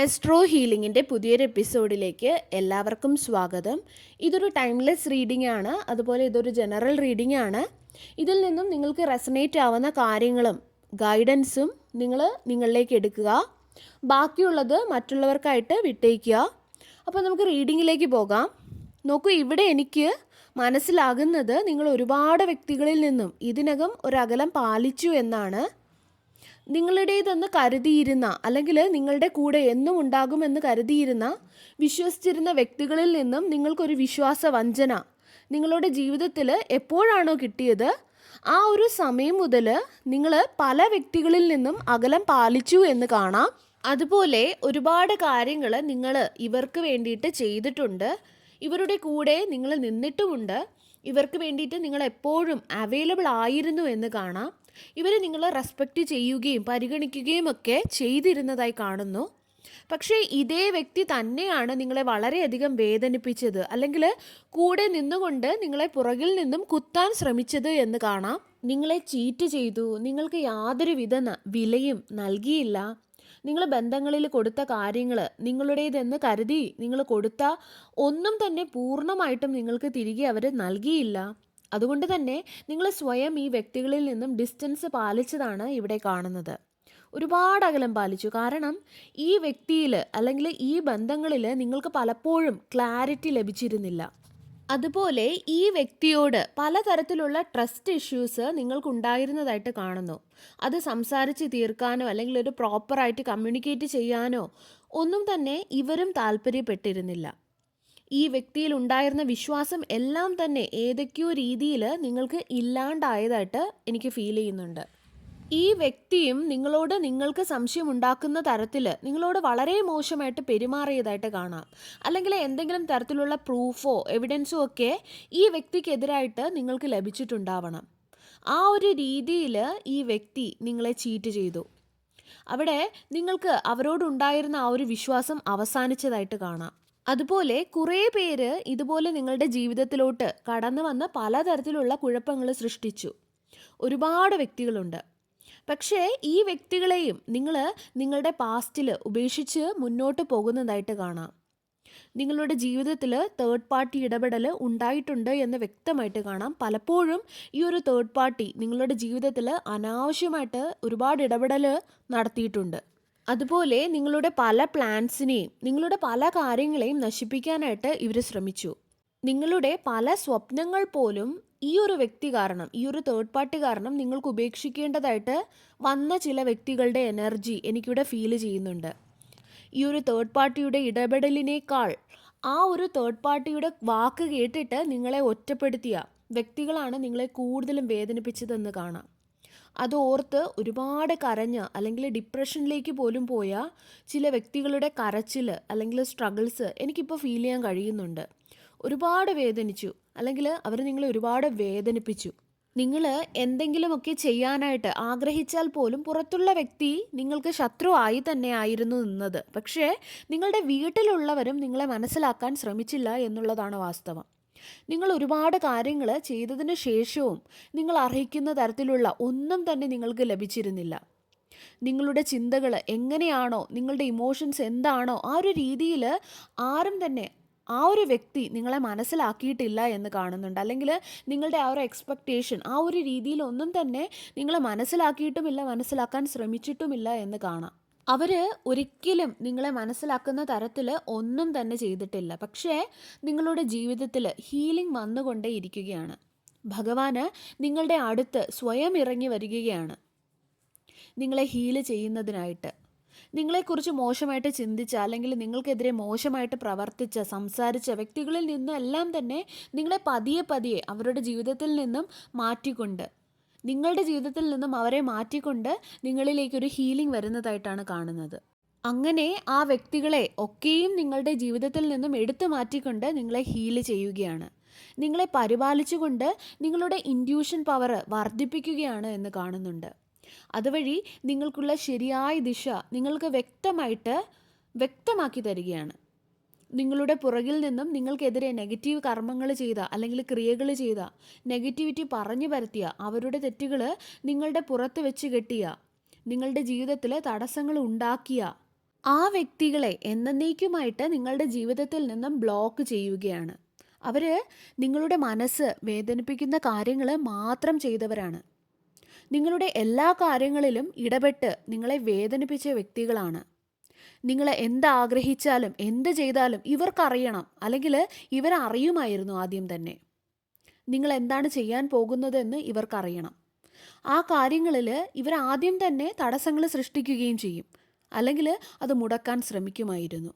Astro ഹീലിംഗിൻ്റെ പുതിയൊരു എപ്പിസോഡിലേക്ക് എല്ലാവർക്കും സ്വാഗതം. ഇതൊരു ടൈംലെസ് റീഡിംഗ് ആണ്, അതുപോലെ ഇതൊരു ജനറൽ റീഡിംഗ് ആണ്. ഇതിൽ നിന്നും നിങ്ങൾക്ക് റെസനേറ്റ് ആവുന്ന കാര്യങ്ങളും ഗൈഡൻസും നിങ്ങളിലേക്ക് എടുക്കുക, ബാക്കിയുള്ളത് മറ്റുള്ളവർക്കായിട്ട് വിട്ടേക്കുക. അപ്പോൾ നമുക്ക് റീഡിങ്ങിലേക്ക് പോകാം. നോക്കൂ, ഇവിടെ എനിക്ക് മനസ്സിലാകുന്നത് നിങ്ങൾ ഒരുപാട് വ്യക്തികളിൽ നിന്നും ഇതിനകം ഒരകലം പാലിച്ചു എന്നാണ്. നിങ്ങളുടേതെന്ന് കരുതിയിരുന്ന, അല്ലെങ്കിൽ നിങ്ങളുടെ കൂടെ എന്നും ഉണ്ടാകുമെന്ന് കരുതിയിരുന്ന, വിശ്വസിച്ചിരുന്ന വ്യക്തികളിൽ നിന്നും നിങ്ങൾക്കൊരു വിശ്വാസ വഞ്ചന നിങ്ങളുടെ ജീവിതത്തിൽ എപ്പോഴാണോ കിട്ടിയത് ആ ഒരു സമയം മുതൽ നിങ്ങൾ പല വ്യക്തികളിൽ നിന്നും അകലം പാലിച്ചു എന്ന് കാണാം. അതുപോലെ ഒരുപാട് കാര്യങ്ങൾ നിങ്ങൾ ഇവർക്ക് വേണ്ടിയിട്ട് ചെയ്തിട്ടുണ്ട്, ഇവരുടെ കൂടെ നിങ്ങൾ നിന്നിട്ടുമുണ്ട്, ഇവർക്ക് വേണ്ടിയിട്ട് നിങ്ങൾ എപ്പോഴും അവൈലബിൾ ആയിരുന്നു എന്ന് കാണാം. ഇവർ നിങ്ങളെ റെസ്പെക്റ്റ് ചെയ്യുകയും പരിഗണിക്കുകയും ഒക്കെ ചെയ്തിരുന്നതായി കാണുന്നു. പക്ഷേ ഇതേ വ്യക്തി തന്നെയാണ് നിങ്ങളെ വളരെയധികം വേദനിപ്പിച്ചത്, അല്ലെങ്കിൽ കൂടെ നിന്നുകൊണ്ട് നിങ്ങളെ പുറകിൽ നിന്നും കുത്താൻ ശ്രമിച്ചത് എന്ന് കാണാം. നിങ്ങളെ ചീറ്റ് ചെയ്തു, നിങ്ങൾക്ക് യാതൊരു വിലയും നൽകിയില്ല. നിങ്ങൾ ബന്ധങ്ങളിൽ കൊടുത്ത കാര്യങ്ങൾ നിങ്ങളുടേതെന്ന് കരുതി നിങ്ങൾ കൊടുത്ത ഒന്നും തന്നെ പൂർണ്ണമായിട്ടും നിങ്ങൾക്ക് തിരികെ അവർ നൽകിയില്ല. അതുകൊണ്ട് തന്നെ നിങ്ങൾ സ്വയം ഈ വ്യക്തികളിൽ നിന്നും ഡിസ്റ്റൻസ് പാലിച്ചതാണ് ഇവിടെ കാണുന്നത്. ഒരുപാട് അകലം പാലിച്ചു. കാരണം ഈ വ്യക്തിയിൽ അല്ലെങ്കിൽ ഈ ബന്ധങ്ങളിൽ നിങ്ങൾക്ക് പലപ്പോഴും ക്ലാരിറ്റി ലഭിച്ചിരുന്നില്ല. അതുപോലെ ഈ വ്യക്തിയോട് പലതരത്തിലുള്ള ട്രസ്റ്റ് ഇഷ്യൂസ് നിങ്ങൾക്കുണ്ടായിരുന്നതായിട്ട് കാണുന്നു. അത് സംസാരിച്ച് തീർക്കാനോ അല്ലെങ്കിൽ ഒരു പ്രോപ്പറായിട്ട് കമ്മ്യൂണിക്കേറ്റ് ചെയ്യാനോ ഒന്നും തന്നെ ഇവരും താല്പര്യപ്പെട്ടിരുന്നില്ല. ഈ വ്യക്തിയിൽ ഉണ്ടായിരുന്ന വിശ്വാസം എല്ലാം തന്നെ ഏതൊക്കെയോ രീതിയിൽ നിങ്ങൾക്ക് ഇല്ലാണ്ടായതായിട്ട് എനിക്ക് ഫീൽ ചെയ്യുന്നുണ്ട്. ഈ വ്യക്തിയും നിങ്ങൾക്ക് സംശയം ഉണ്ടാക്കുന്ന തരത്തിൽ നിങ്ങളോട് വളരെ മോശമായിട്ട് പെരുമാറിയതായിട്ട് കാണാം. അല്ലെങ്കിൽ എന്തെങ്കിലും തരത്തിലുള്ള പ്രൂഫോ എവിഡൻസോ ഒക്കെ ഈ വ്യക്തിക്കെതിരായിട്ട് നിങ്ങൾക്ക് ലഭിച്ചിട്ടുണ്ടാവണം. ആ ഒരു രീതിയിൽ ഈ വ്യക്തി നിങ്ങളെ ചീറ്റ് ചെയ്തു. അവിടെ നിങ്ങൾക്ക് അവരോടുണ്ടായിരുന്ന ആ ഒരു വിശ്വാസം അവസാനിച്ചതായിട്ട് കാണാം. അതുപോലെ കുറേ പേര് ഇതുപോലെ നിങ്ങളുടെ ജീവിതത്തിലോട്ട് കടന്നു വന്ന് പലതരത്തിലുള്ള കുഴപ്പങ്ങൾ സൃഷ്ടിച്ചു. ഒരുപാട് വ്യക്തികളുണ്ട്. പക്ഷേ ഈ വ്യക്തികളെയും നിങ്ങളുടെ പാസ്റ്റിൽ ഉപേക്ഷിച്ച് മുന്നോട്ട് പോകുന്നതായിട്ട് കാണാം. നിങ്ങളുടെ ജീവിതത്തിൽ തേർഡ് പാർട്ടി ഇടപെടൽ ഉണ്ടായിട്ടുണ്ട് എന്ന് വ്യക്തമായിട്ട് കാണാം. പലപ്പോഴും ഈ ഒരു തേർഡ് പാർട്ടി നിങ്ങളുടെ ജീവിതത്തിൽ അനാവശ്യമായിട്ട് ഒരുപാട് ഇടപെടൽ നടത്തിയിട്ടുണ്ട്. അതുപോലെ നിങ്ങളുടെ പല പ്ലാൻസിനെയും നിങ്ങളുടെ പല കാര്യങ്ങളെയും നശിപ്പിക്കാനായിട്ട് ഇവർ ശ്രമിച്ചു. നിങ്ങളുടെ പല സ്വപ്നങ്ങൾ പോലും ഈ ഒരു വ്യക്തി കാരണം, ഈ ഒരു തേർഡ് പാർട്ടി കാരണം നിങ്ങൾക്ക് ഉപേക്ഷിക്കേണ്ടതായിട്ട് വന്ന ചില വ്യക്തികളുടെ എനർജി എനിക്കിവിടെ ഫീൽ ചെയ്യുന്നുണ്ട്. ഈ ഒരു തേർഡ് പാർട്ടിയുടെ ഇടപെടലിനേക്കാൾ ആ ഒരു തേർഡ് പാർട്ടിയുടെ വാക്ക് കേട്ടിട്ട് നിങ്ങളെ ഒറ്റപ്പെടുത്തിയ വ്യക്തികളാണ് നിങ്ങളെ കൂടുതലും വേദനിപ്പിച്ചതെന്ന് കാണാം. അത് ഓർത്ത് ഒരുപാട് കരഞ്ഞ അല്ലെങ്കിൽ ഡിപ്രഷനിലേക്ക് പോലും പോയ ചില വ്യക്തികളുടെ കരച്ചിൽ അല്ലെങ്കിൽ സ്ട്രഗിൾസ് എനിക്കിപ്പോൾ ഫീൽ ചെയ്യാൻ കഴിയുന്നുണ്ട്. ഒരുപാട് വേദനിച്ചു, അല്ലെങ്കിൽ അവർ നിങ്ങളെ ഒരുപാട് വേദനിപ്പിച്ചു. നിങ്ങൾ എന്തെങ്കിലുമൊക്കെ ചെയ്യാനായിട്ട് ആഗ്രഹിച്ചാൽ പോലും പുറത്തുള്ള വ്യക്തി നിങ്ങൾക്ക് ശത്രുവായി തന്നെ ആയിരുന്നു നിന്നത്. പക്ഷേ നിങ്ങളുടെ വീട്ടിലുള്ളവരും നിങ്ങളെ മനസ്സിലാക്കാൻ ശ്രമിച്ചില്ല എന്നുള്ളതാണ് വാസ്തവം. നിങ്ങൾ ഒരുപാട് കാര്യങ്ങൾ ചെയ്തതിന് ശേഷവും നിങ്ങൾ അർഹിക്കുന്ന തരത്തിലുള്ള ഒന്നും തന്നെ നിങ്ങൾക്ക് ലഭിച്ചിരുന്നില്ല. നിങ്ങളുടെ ചിന്തകൾ എങ്ങനെയാണോ, നിങ്ങളുടെ ഇമോഷൻസ് എന്താണോ ആ ഒരു രീതിയിൽ ആരും തന്നെ ആ ഒരു വ്യക്തി നിങ്ങളെ മനസ്സിലാക്കിയിട്ടില്ല എന്ന് കാണുന്നുണ്ട്. അല്ലെങ്കിൽ നിങ്ങളുടെ ആ ഒരു എക്സ്പെക്റ്റേഷൻ ആ ഒരു രീതിയിലൊന്നും തന്നെ നിങ്ങളെ മനസ്സിലാക്കിയിട്ടുമില്ല, മനസ്സിലാക്കാൻ ശ്രമിച്ചിട്ടുമില്ല എന്ന് കാണാം. അവർ ഒരിക്കലും നിങ്ങളെ മനസ്സിലാക്കുന്ന തരത്തിൽ ഒന്നും തന്നെ ചെയ്തിട്ടില്ല. പക്ഷേ നിങ്ങളുടെ ജീവിതത്തിൽ ഹീലിംഗ് വന്നുകൊണ്ടേ ഇരിക്കുകയാണ്. ഭഗവാന് നിങ്ങളുടെ അടുത്ത് സ്വയം ഇറങ്ങി വരികയാണ് നിങ്ങളെ ഹീല് ചെയ്യുന്നതിനായിട്ട്. നിങ്ങളെക്കുറിച്ച് മോശമായിട്ട് ചിന്തിച്ച, അല്ലെങ്കിൽ നിങ്ങൾക്കെതിരെ മോശമായിട്ട് പ്രവർത്തിച്ച, സംസാരിച്ച വ്യക്തികളിൽ നിന്നെല്ലാം തന്നെ നിങ്ങളെ പതിയെ അവരുടെ ജീവിതത്തിൽ നിന്നും മാറ്റിക്കൊണ്ട്, നിങ്ങളുടെ ജീവിതത്തിൽ നിന്നും അവരെ മാറ്റിക്കൊണ്ട് നിങ്ങളിലേക്കൊരു ഹീലിംഗ് വരുന്നതായിട്ടാണ് കാണുന്നത്. അങ്ങനെ ആ വ്യക്തികളെ ഒക്കെയും നിങ്ങളുടെ ജീവിതത്തിൽ നിന്നും എടുത്തു മാറ്റിക്കൊണ്ട് നിങ്ങളെ ഹീല് ചെയ്യുകയാണ്. നിങ്ങളെ പരിപാലിച്ചുകൊണ്ട് നിങ്ങളുടെ ഇൻഡ്യൂഷൻ പവർ വർദ്ധിപ്പിക്കുകയാണ് എന്ന് കാണുന്നുണ്ട്. അതുവഴി നിങ്ങൾക്കുള്ള ശരിയായ ദിശ നിങ്ങൾക്ക് വ്യക്തമാക്കി തരികയാണ്. നിങ്ങളുടെ പുറകിൽ നിന്നും നിങ്ങൾക്കെതിരെ നെഗറ്റീവ് കർമ്മങ്ങൾ ചെയ്ത അല്ലെങ്കിൽ ക്രിയകൾ ചെയ്ത, നെഗറ്റിവിറ്റി പറഞ്ഞു പരത്തിയ, അവരുടെ തെറ്റുകൾ നിങ്ങളുടെ പുറത്ത് വെച്ച് കെട്ടിയ, നിങ്ങളുടെ ജീവിതത്തിൽ തടസ്സങ്ങൾ ഉണ്ടാക്കിയ ആ വ്യക്തികളെ എന്നേക്കുമായിട്ട് നിങ്ങളുടെ ജീവിതത്തിൽ നിന്നും ബ്ലോക്ക് ചെയ്യുകയാണ്. അവർ നിങ്ങളുടെ മനസ്സ് വേദനിപ്പിക്കുന്ന കാര്യങ്ങൾ മാത്രം ചെയ്തവരാണ്. നിങ്ങളുടെ എല്ലാ കാര്യങ്ങളിലും ഇടപെട്ട് നിങ്ങളെ വേദനിപ്പിച്ച വ്യക്തികളാണ്. നിങ്ങൾ എന്താഗ്രഹിച്ചാലും എന്ത് ചെയ്താലും ഇവർക്കറിയണം, അല്ലെങ്കിൽ ഇവരറിയുമായിരുന്നു ആദ്യം തന്നെ. നിങ്ങൾ എന്താണ് ചെയ്യാൻ പോകുന്നതെന്ന് ഇവർക്കറിയണം. ആ കാര്യങ്ങളിൽ ഇവർ ആദ്യം തന്നെ തടസ്സങ്ങൾ സൃഷ്ടിക്കുകയും ചെയ്യും, അല്ലെങ്കിൽ അത് മുടക്കാൻ ശ്രമിക്കുമായിരുന്നു.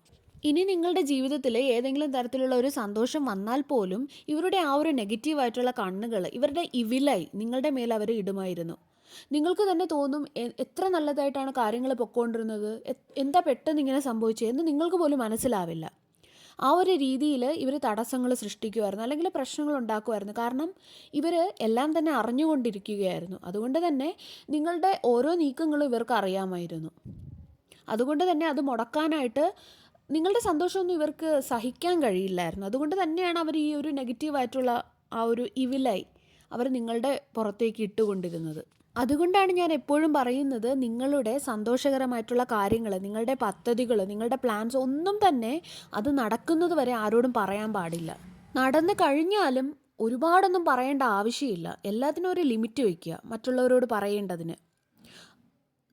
ഇനി നിങ്ങളുടെ ജീവിതത്തിൽ ഏതെങ്കിലും തരത്തിലുള്ള ഒരു സന്തോഷം വന്നാൽ പോലും ഇവരുടെ ആ ഒരു നെഗറ്റീവായിട്ടുള്ള കണ്ണുകൾ, ഇവരുടെ ഇവിലായി നിങ്ങളുടെ മേൽ അവർ ഇടുമായിരുന്നു. നിങ്ങൾക്ക് തന്നെ തോന്നും എത്ര നല്ലതായിട്ടാണ് കാര്യങ്ങൾ പൊക്കോണ്ടിരുന്നത്, എന്താ പെട്ടെന്ന് ഇങ്ങനെ സംഭവിച്ചത് എന്ന് നിങ്ങൾക്ക് പോലും മനസ്സിലാവില്ല. ആ ഒരു രീതിയിൽ ഇവർ തടസ്സങ്ങൾ സൃഷ്ടിക്കുമായിരുന്നു, അല്ലെങ്കിൽ പ്രശ്നങ്ങൾ ഉണ്ടാക്കുമായിരുന്നു. കാരണം ഇവർ എല്ലാം തന്നെ അറിഞ്ഞുകൊണ്ടിരിക്കുകയായിരുന്നു. അതുകൊണ്ട് തന്നെ നിങ്ങളുടെ ഓരോ നീക്കങ്ങളും ഇവർക്ക് അറിയാമായിരുന്നു. അതുകൊണ്ട് തന്നെ അത് മുടക്കാനായിട്ട് നിങ്ങളുടെ സന്തോഷമൊന്നും ഇവർക്ക് സഹിക്കാൻ കഴിയില്ലായിരുന്നു. അതുകൊണ്ട് തന്നെയാണ് അവർ ഈ ഒരു നെഗറ്റീവായിട്ടുള്ള ആ ഒരു ഇവിലായി അവർ നിങ്ങളുടെ പുറത്തേക്ക് ഇട്ടുകൊണ്ടിരുന്നത്. അതുകൊണ്ടാണ് ഞാൻ എപ്പോഴും പറയുന്നത്, നിങ്ങളുടെ സന്തോഷകരമായിട്ടുള്ള കാര്യങ്ങൾ, നിങ്ങളുടെ പദ്ധതികൾ, നിങ്ങളുടെ പ്ലാൻസ് ഒന്നും തന്നെ അത് നടക്കുന്നത് വരെ ആരോടും പറയാൻ പാടില്ല. നടന്നു കഴിഞ്ഞാലും ഒരുപാടൊന്നും പറയേണ്ട ആവശ്യമില്ല. എല്ലാത്തിനും ഒരു ലിമിറ്റ് വയ്ക്കുക മറ്റുള്ളവരോട് പറയേണ്ടതിന്.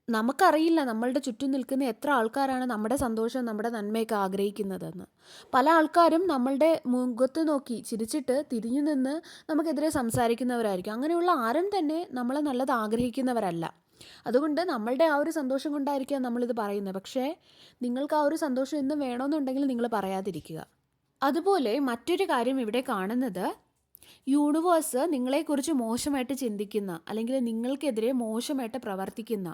നമുക്കറിയില്ല നമ്മളുടെ ചുറ്റും നിൽക്കുന്ന എത്ര ആൾക്കാരാണ് നമ്മുടെ സന്തോഷം, നമ്മുടെ നന്മയൊക്കെ ആഗ്രഹിക്കുന്നതെന്ന്. പല ആൾക്കാരും നമ്മളുടെ മുഖത്ത് നോക്കി ചിരിച്ചിട്ട് തിരിഞ്ഞു നിന്ന് നമുക്കെതിരെ സംസാരിക്കുന്നവരായിരിക്കും. അങ്ങനെയുള്ള ആരും തന്നെ നമ്മളെ നല്ലത് ആഗ്രഹിക്കുന്നവരല്ല. അതുകൊണ്ട് നമ്മളുടെ ആ ഒരു സന്തോഷം കൊണ്ടായിരിക്കാം നമ്മളിത് പറയുന്നത്. പക്ഷേ നിങ്ങൾക്ക് ആ ഒരു സന്തോഷം എന്നും വേണമെന്നുണ്ടെങ്കിൽ നിങ്ങൾ പറയാതിരിക്കുക. അതുപോലെ മറ്റൊരു കാര്യം ഇവിടെ കാണുന്നത്, യൂണിവേഴ്സ് നിങ്ങളെക്കുറിച്ച് മോശമായിട്ട് ചിന്തിക്കുന്ന, അല്ലെങ്കിൽ നിങ്ങൾക്കെതിരെ മോശമായിട്ട് പ്രവർത്തിക്കുന്ന,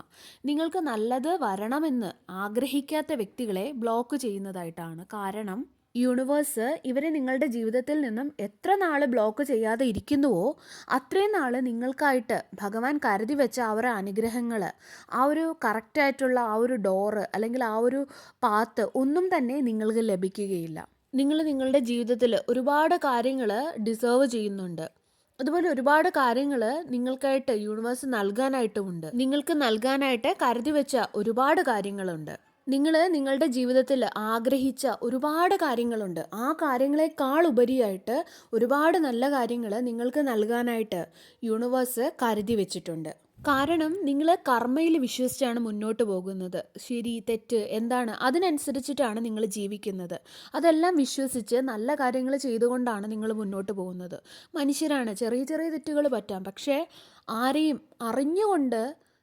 നിങ്ങൾക്ക് നല്ലത് വരണമെന്ന് ആഗ്രഹിക്കാത്ത വ്യക്തികളെ ബ്ലോക്ക് ചെയ്യുന്നതായിട്ടാണ്. കാരണം യൂണിവേഴ്സ് ഇവരെ നിങ്ങളുടെ ജീവിതത്തിൽ നിന്നും എത്ര നാൾ ബ്ലോക്ക് ചെയ്യാതെ ഇരിക്കുന്നുവോ അത്രയും നാൾ നിങ്ങൾക്കായിട്ട് ഭഗവാൻ കരുതി വെച്ച ആ ഒരു അനുഗ്രഹങ്ങൾ, ആ ഒരു കറക്റ്റായിട്ടുള്ള ആ ഒരു ഡോറ്, അല്ലെങ്കിൽ ആ ഒരു പാത്ത് ഒന്നും തന്നെ നിങ്ങൾക്ക് ലഭിക്കുകയില്ല. നിങ്ങൾ നിങ്ങളുടെ ജീവിതത്തിൽ ഒരുപാട് കാര്യങ്ങൾ ഡിസേർവ് ചെയ്യുന്നുണ്ട്. അതുപോലെ ഒരുപാട് കാര്യങ്ങൾ നിങ്ങൾക്കായിട്ട് യൂണിവേഴ്സ് നൽകാനായിട്ടുമുണ്ട്. നിങ്ങൾക്ക് നൽകാനായിട്ട് കരുതി വെച്ച ഒരുപാട് കാര്യങ്ങളുണ്ട്. നിങ്ങൾ നിങ്ങളുടെ ജീവിതത്തിൽ ആഗ്രഹിച്ച ഒരുപാട് കാര്യങ്ങളുണ്ട്. ആ കാര്യങ്ങളെക്കാൾ ഉപരിയായിട്ട് ഒരുപാട് നല്ല കാര്യങ്ങൾ നിങ്ങൾക്ക് നൽകാനായിട്ട് യൂണിവേഴ്സ് കരുതി വെച്ചിട്ടുണ്ട്. കാരണം നിങ്ങൾ കർമ്മയിൽ വിശ്വസിച്ചാണ് മുന്നോട്ട് പോകുന്നത്. ശരി തെറ്റ് എന്താണ് അതിനനുസരിച്ചിട്ടാണ് നിങ്ങൾ ജീവിക്കുന്നത്. അതെല്ലാം വിശ്വസിച്ച് നല്ല കാര്യങ്ങൾ ചെയ്തുകൊണ്ടാണ് നിങ്ങൾ മുന്നോട്ട് പോകുന്നത്. മനുഷ്യരാണ്, ചെറിയ ചെറിയ തെറ്റുകൾ പറ്റാം. പക്ഷേ ആരെയും അറിഞ്ഞുകൊണ്ട്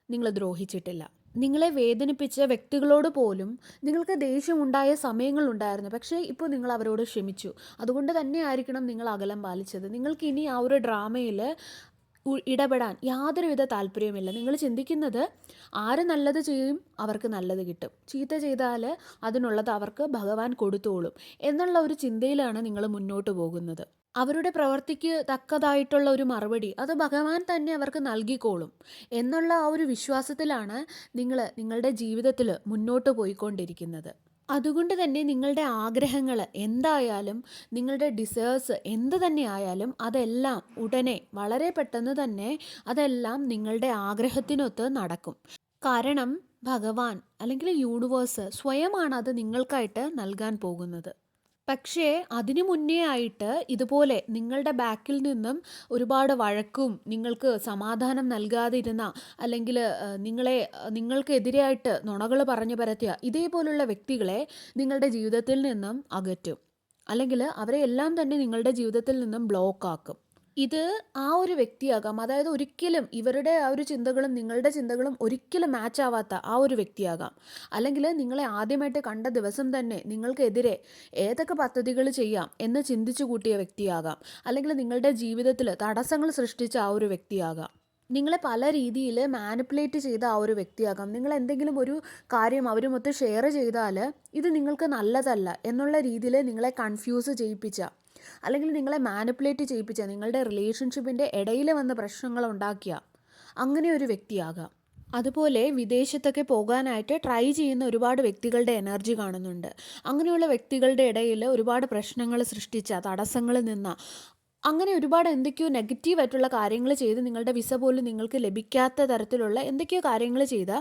നിങ്ങൾ ദ്രോഹിച്ചിട്ടില്ല. നിങ്ങളെ വേദനിപ്പിച്ച വ്യക്തികളോട് പോലും നിങ്ങൾക്ക് ദേഷ്യമുണ്ടായ സമയങ്ങളുണ്ടായിരുന്നു. പക്ഷേ ഇപ്പോൾ നിങ്ങൾ അവരോട് ക്ഷമിച്ചു. അതുകൊണ്ട് തന്നെ ആയിരിക്കണം നിങ്ങൾ അകലം പാലിച്ചത്. നിങ്ങൾക്ക് ഇനി ആ ഒരു ഡ്രാമയിൽ ഇടപെടാൻ യാതൊരുവിധ താല്പര്യവുമില്ല. നിങ്ങൾ ചിന്തിക്കുന്നത് ആര് നല്ലത് ചെയ്യും അവർക്ക് നല്ലത് കിട്ടും, ചീത്ത ചെയ്താൽ അതിനുള്ളത് അവർക്ക് ഭഗവാൻ കൊടുത്തോളും എന്നുള്ള ഒരു ചിന്തയിലാണ് നിങ്ങൾ മുന്നോട്ട് പോകുന്നത്. അവരുടെ പ്രവൃത്തിക്ക് തക്കതായിട്ടുള്ള ഒരു മറുപടി അത് ഭഗവാൻ തന്നെ അവർക്ക് നൽകിക്കോളും എന്നുള്ള ആ ഒരു വിശ്വാസത്തിലാണ് നിങ്ങൾ നിങ്ങളുടെ ജീവിതത്തിൽ മുന്നോട്ട് പോയിക്കൊണ്ടിരിക്കുന്നത്. അതുകൊണ്ട് തന്നെ നിങ്ങളുടെ ആഗ്രഹങ്ങൾ എന്തായാലും, നിങ്ങളുടെ ഡിസേർവ്സ് എന്ത് തന്നെ ആയാലും അതെല്ലാം ഉടനെ വളരെ പെട്ടെന്ന് തന്നെ അതെല്ലാം നിങ്ങളുടെ ആഗ്രഹത്തിനൊത്ത് നടക്കും. കാരണം ഭഗവാൻ അല്ലെങ്കിൽ യൂണിവേഴ്സ് സ്വയമാണ് അത് നിങ്ങൾക്കായിട്ട് നൽകാൻ പോകുന്നത്. പക്ഷേ അതിനു മുന്നേ ആയിട്ട് ഇതുപോലെ നിങ്ങളുടെ ബാക്കിൽ നിന്നും ഒരുപാട് വഴക്കും, നിങ്ങൾക്ക് സമാധാനം നൽകാതിരുന്ന, അല്ലെങ്കിൽ നിങ്ങൾക്കെതിരായിട്ട് നുണകൾ പറഞ്ഞു പരത്തിയ ഇതേപോലുള്ള വ്യക്തികളെ നിങ്ങളുടെ ജീവിതത്തിൽ നിന്നും അകറ്റും, അല്ലെങ്കിൽ അവരെ എല്ലാം തന്നെ നിങ്ങളുടെ ജീവിതത്തിൽ നിന്നും ബ്ലോക്കാക്കും. ഇത് ആ ഒരു വ്യക്തിയാകാം, അതായത് ഒരിക്കലും ഇവരുടെ ആ ഒരു ചിന്തകളും നിങ്ങളുടെ ചിന്തകളും ഒരിക്കലും മാച്ച് ആവാത്ത ആ ഒരു വ്യക്തിയാകാം. അല്ലെങ്കിൽ നിങ്ങളെ ആദ്യമായിട്ട് കണ്ട ദിവസം തന്നെ നിങ്ങൾക്കെതിരെ ഏതൊക്കെ പദ്ധതികൾ ചെയ്യാം എന്ന് ചിന്തിച്ചു കൂട്ടിയ വ്യക്തിയാകാം. അല്ലെങ്കിൽ നിങ്ങളുടെ ജീവിതത്തിൽ തടസ്സങ്ങൾ സൃഷ്ടിച്ച ആ ഒരു വ്യക്തിയാകാം. നിങ്ങളെ പല രീതിയിൽ മാനിപ്പുലേറ്റ് ചെയ്ത ആ ഒരു വ്യക്തിയാകാം. നിങ്ങൾ എന്തെങ്കിലും ഒരു കാര്യം അവരുമൊത്ത് ഷെയർ ചെയ്താൽ ഇത് നിങ്ങൾക്ക് നല്ലതല്ല എന്നുള്ള രീതിയിൽ നിങ്ങളെ കൺഫ്യൂസ് ചെയ്യിപ്പിച്ച, അല്ലെങ്കിൽ നിങ്ങളെ മാനിപ്പുലേറ്റ് ചെയ്യിപ്പിച്ച, നിങ്ങളുടെ റിലേഷൻഷിപ്പിൻ്റെ ഇടയിൽ വന്ന് പ്രശ്നങ്ങൾ ഉണ്ടാക്കിയ അങ്ങനെ ഒരു വ്യക്തിയാകാം. അതുപോലെ വിദേശത്തൊക്കെ പോകാനായിട്ട് ട്രൈ ചെയ്യുന്ന ഒരുപാട് വ്യക്തികളുടെ എനർജി കാണുന്നുണ്ട്. അങ്ങനെയുള്ള വ്യക്തികളുടെ ഇടയിൽ ഒരുപാട് പ്രശ്നങ്ങൾ സൃഷ്ടിച്ച, തടസ്സങ്ങൾ നിന്ന, അങ്ങനെ ഒരുപാട് എന്തൊക്കെയോ നെഗറ്റീവായിട്ടുള്ള കാര്യങ്ങൾ ചെയ്ത് നിങ്ങളുടെ വിസ പോലും നിങ്ങൾക്ക് ലഭിക്കാത്ത തരത്തിലുള്ള എന്തൊക്കെയോ കാര്യങ്ങൾ ചെയ്ത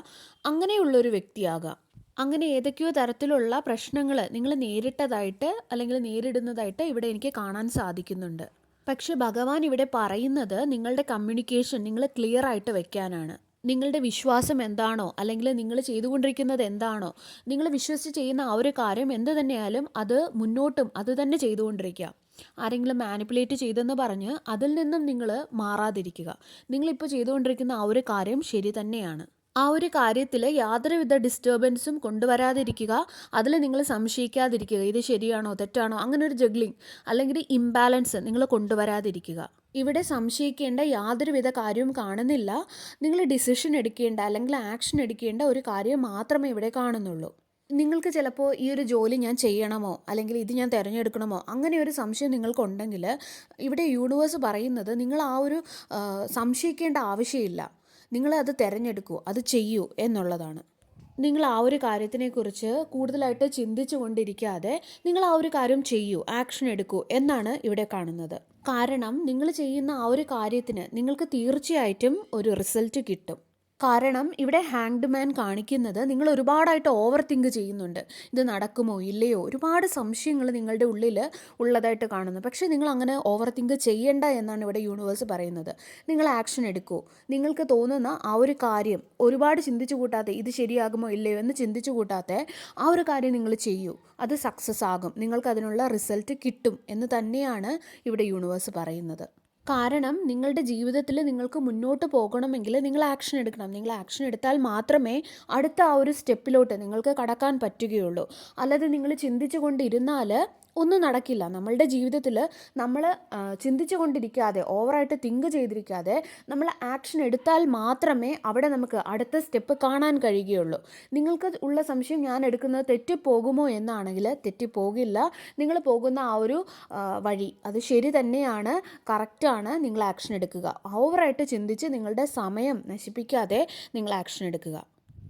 അങ്ങനെയുള്ളൊരു വ്യക്തിയാകാം. അങ്ങനെ ഏതൊക്കെയോ തരത്തിലുള്ള പ്രശ്നങ്ങൾ നിങ്ങൾ നേരിട്ടതായിട്ട് അല്ലെങ്കിൽ നേരിടുന്നതായിട്ട് ഇവിടെ എനിക്ക് കാണാൻ സാധിക്കുന്നുണ്ട്. പക്ഷെ ഭഗവാൻ ഇവിടെ പറയുന്നത് നിങ്ങളുടെ കമ്മ്യൂണിക്കേഷൻ നിങ്ങൾ ക്ലിയർ ആയിട്ട് വെക്കാനാണ്. നിങ്ങളുടെ വിശ്വാസം എന്താണോ അല്ലെങ്കിൽ നിങ്ങൾ ചെയ്തുകൊണ്ടിരിക്കുന്നത് എന്താണോ, നിങ്ങൾ വിശ്വസിച്ച് ചെയ്യുന്ന ആ ഒരു കാര്യം എന്ത് തന്നെയായാലും അത് മുന്നോട്ടും അത് തന്നെ ചെയ്തുകൊണ്ടിരിക്കുക. ആരെങ്കിലും മാനിപ്പുലേറ്റ് ചെയ്തെന്ന് പറഞ്ഞ് അതിൽ നിന്നും നിങ്ങൾ മാറാതിരിക്കുക. നിങ്ങളിപ്പോൾ ചെയ്തുകൊണ്ടിരിക്കുന്ന ആ ഒരു കാര്യം ശരി തന്നെയാണ്. ആ ഒരു കാര്യത്തിൽ യാതൊരുവിധ ഡിസ്റ്റർബൻസും കൊണ്ടുവരാതിരിക്കുക. അതിൽ നിങ്ങൾ സംശയിക്കാതിരിക്കുക, ഇത് ശരിയാണോ തെറ്റാണോ, അങ്ങനെ ഒരു ജഗ്ലിങ് അല്ലെങ്കിൽ ഇംബാലൻസ് നിങ്ങൾ കൊണ്ടുവരാതിരിക്കുക. ഇവിടെ സംശയിക്കേണ്ട യാതൊരുവിധ കാര്യവും കാണുന്നില്ല. നിങ്ങൾ ഡിസിഷൻ എടുക്കേണ്ട അല്ലെങ്കിൽ ആക്ഷൻ എടുക്കേണ്ട ഒരു കാര്യം മാത്രമേ ഇവിടെ കാണുന്നുള്ളൂ. നിങ്ങൾക്ക് ചിലപ്പോൾ ഈ ഒരു ജോലി ഞാൻ ചെയ്യണമോ അല്ലെങ്കിൽ ഇത് ഞാൻ തിരഞ്ഞെടുക്കണമോ അങ്ങനെ ഒരു സംശയം നിങ്ങൾക്കുണ്ടെങ്കിൽ ഇവിടെ യൂണിവേഴ്സ് പറയുന്നത് നിങ്ങൾ ആ ഒരു സംശയിക്കേണ്ട ആവശ്യമില്ല. നിങ്ങളത് തിരഞ്ഞെടുക്കൂ, അത് ചെയ്യൂ എന്നുള്ളതാണ്. നിങ്ങൾ ആ ഒരു കാര്യത്തിനെക്കുറിച്ച് കൂടുതലായിട്ട് ചിന്തിച്ചു കൊണ്ടിരിക്കാതെ നിങ്ങൾ ആ ഒരു കാര്യം ചെയ്യൂ, ആക്ഷൻ എടുക്കൂ എന്നാണ് ഇവിടെ കാണുന്നത്. കാരണം നിങ്ങൾ ചെയ്യുന്ന ആ ഒരു കാര്യത്തിന് നിങ്ങൾക്ക് തീർച്ചയായിട്ടും ഒരു റിസൾട്ട് കിട്ടും. കാരണം ഇവിടെ ഹാങ്ഡ് മാൻ കാണിക്കുന്നത് നിങ്ങൾ ഒരുപാടായിട്ട് ഓവർ തിങ്ക് ചെയ്യുന്നുണ്ട്. ഇത് നടക്കുമോ ഇല്ലയോ, ഒരുപാട് സംശയങ്ങൾ നിങ്ങളുടെ ഉള്ളിൽ ഉള്ളതായിട്ട് കാണുന്നു. പക്ഷേ നിങ്ങൾ അങ്ങനെ ഓവർ തിങ്ക് ചെയ്യേണ്ട എന്നാണ് ഇവിടെ യൂണിവേഴ്സ് പറയുന്നത്. നിങ്ങൾ ആക്ഷൻ എടുക്കൂ. നിങ്ങൾക്ക് തോന്നുന്ന ആ ഒരു കാര്യം ഒരുപാട് ചിന്തിച്ചു കൂട്ടാതെ ഇത് ശരിയാകുമോ ഇല്ലയോ എന്ന് ചിന്തിച്ചു കൂട്ടാതെ ആ ഒരു കാര്യം നിങ്ങൾ ചെയ്യൂ. അത് സക്സസ് ആകും, നിങ്ങൾക്ക് അതിനുള്ള റിസൾട്ട് കിട്ടും എന്ന് തന്നെയാണ് ഇവിടെ യൂണിവേഴ്സ് പറയുന്നത്. കാരണം നിങ്ങളുടെ ജീവിതത്തിൽ നിങ്ങൾക്ക് മുന്നോട്ട് പോകണമെങ്കിൽ നിങ്ങൾ ആക്ഷൻ എടുക്കണം. നിങ്ങൾ ആക്ഷൻ എടുത്താൽ മാത്രമേ അടുത്ത ആ ഒരു സ്റ്റെപ്പിലോട്ട് നിങ്ങൾക്ക് കടക്കാൻ പറ്റുകയുള്ളൂ. അല്ലാതെ നിങ്ങൾ ചിന്തിച്ചു കൊണ്ടിരുന്നാൽ ഒന്നും നടക്കില്ല. നമ്മളുടെ ജീവിതത്തിൽ നമ്മൾ ചിന്തിച്ചു കൊണ്ടിരിക്കാതെ ഓവറായിട്ട് തിങ്ക് ചെയ്തിരിക്കാതെ നമ്മൾ ആക്ഷൻ എടുത്താൽ മാത്രമേ അവിടെ നമുക്ക് അടുത്ത സ്റ്റെപ്പ് കാണാൻ കഴിയുകയുള്ളൂ. നിങ്ങൾക്ക് ഉള്ള സംശയം ഞാൻ എടുക്കുന്നത് തെറ്റിപ്പോകുമോ എന്നാണെങ്കിൽ തെറ്റിപ്പോകില്ല. നിങ്ങൾ പോകുന്ന ആ ഒരു വഴി അത് ശരി തന്നെയാണ്, കറക്റ്റാണ്. നിങ്ങൾ ആക്ഷൻ എടുക്കുക. ഓവറായിട്ട് ചിന്തിച്ച് നിങ്ങളുടെ സമയം നശിപ്പിക്കാതെ നിങ്ങൾ ആക്ഷൻ എടുക്കുക.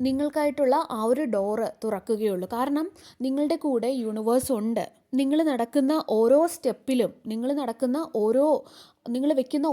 നിങ്ങൾക്കായിട്ടുള്ള ആ ഒരു ഡോറ് തുറക്കുകയുള്ളൂ. കാരണം നിങ്ങളുടെ കൂടെ യൂണിവേഴ്സ് ഉണ്ട്. നിങ്ങൾ നടക്കുന്ന ഓരോ സ്റ്റെപ്പിലും നിങ്ങൾ വെക്കുന്ന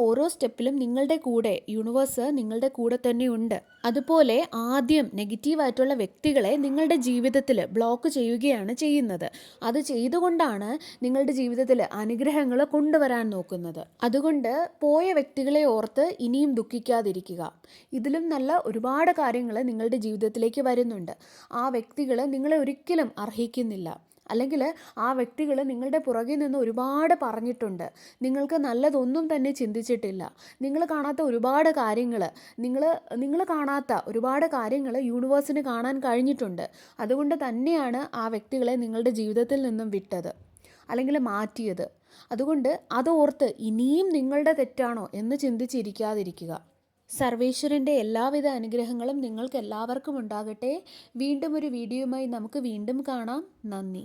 ഓരോ സ്റ്റെപ്പിലും നിങ്ങളുടെ കൂടെ യൂണിവേഴ്സ് നിങ്ങളുടെ കൂടെ തന്നെയുണ്ട്. അതുപോലെ ആദ്യം നെഗറ്റീവായിട്ടുള്ള വ്യക്തികളെ നിങ്ങളുടെ ജീവിതത്തിൽ ബ്ലോക്ക് ചെയ്യുകയാണ് ചെയ്യുന്നത്. അത് ചെയ്തുകൊണ്ടാണ് നിങ്ങളുടെ ജീവിതത്തിൽ അനുഗ്രഹങ്ങൾ കൊണ്ടുവരാൻ നോക്കുന്നത്. അതുകൊണ്ട് പോയ വ്യക്തികളെ ഓർത്ത് ഇനിയും ദുഃഖിക്കാതിരിക്കുക. ഇതിലും നല്ല ഒരുപാട് കാര്യങ്ങൾ നിങ്ങളുടെ ജീവിതത്തിലേക്ക് വരുന്നുണ്ട്. ആ വ്യക്തികൾ നിങ്ങളെ ഒരിക്കലും അർഹിക്കുന്നില്ല. അല്ലെങ്കിൽ ആ വ്യക്തികൾ നിങ്ങളുടെ പുറകിൽ നിന്ന് ഒരുപാട് പറഞ്ഞിട്ടുണ്ട്. നിങ്ങൾക്ക് നല്ലതൊന്നും തന്നെ ചിന്തിച്ചിട്ടില്ല. നിങ്ങൾ കാണാത്ത ഒരുപാട് കാര്യങ്ങൾ നിങ്ങൾ കാണാത്ത ഒരുപാട് കാര്യങ്ങൾ യൂണിവേഴ്സിന് കാണാൻ കഴിഞ്ഞിട്ടുണ്ട്. അതുകൊണ്ട് തന്നെയാണ് ആ വ്യക്തികളെ നിങ്ങളുടെ ജീവിതത്തിൽ നിന്നും വിട്ടത് അല്ലെങ്കിൽ മാറ്റിയത്. അതുകൊണ്ട് അതോർത്ത് ഇനിയും നിങ്ങളുടെ തെറ്റാണോ എന്ന് ചിന്തിച്ചിരിക്കാതിരിക്കുക. സർവേശ്വരൻ്റെ എല്ലാവിധ അനുഗ്രഹങ്ങളും നിങ്ങൾക്ക് എല്ലാവർക്കും ഉണ്ടാകട്ടെ. വീണ്ടും ഒരു വീഡിയോയുമായി നമുക്ക് വീണ്ടും കാണാം. നന്ദി.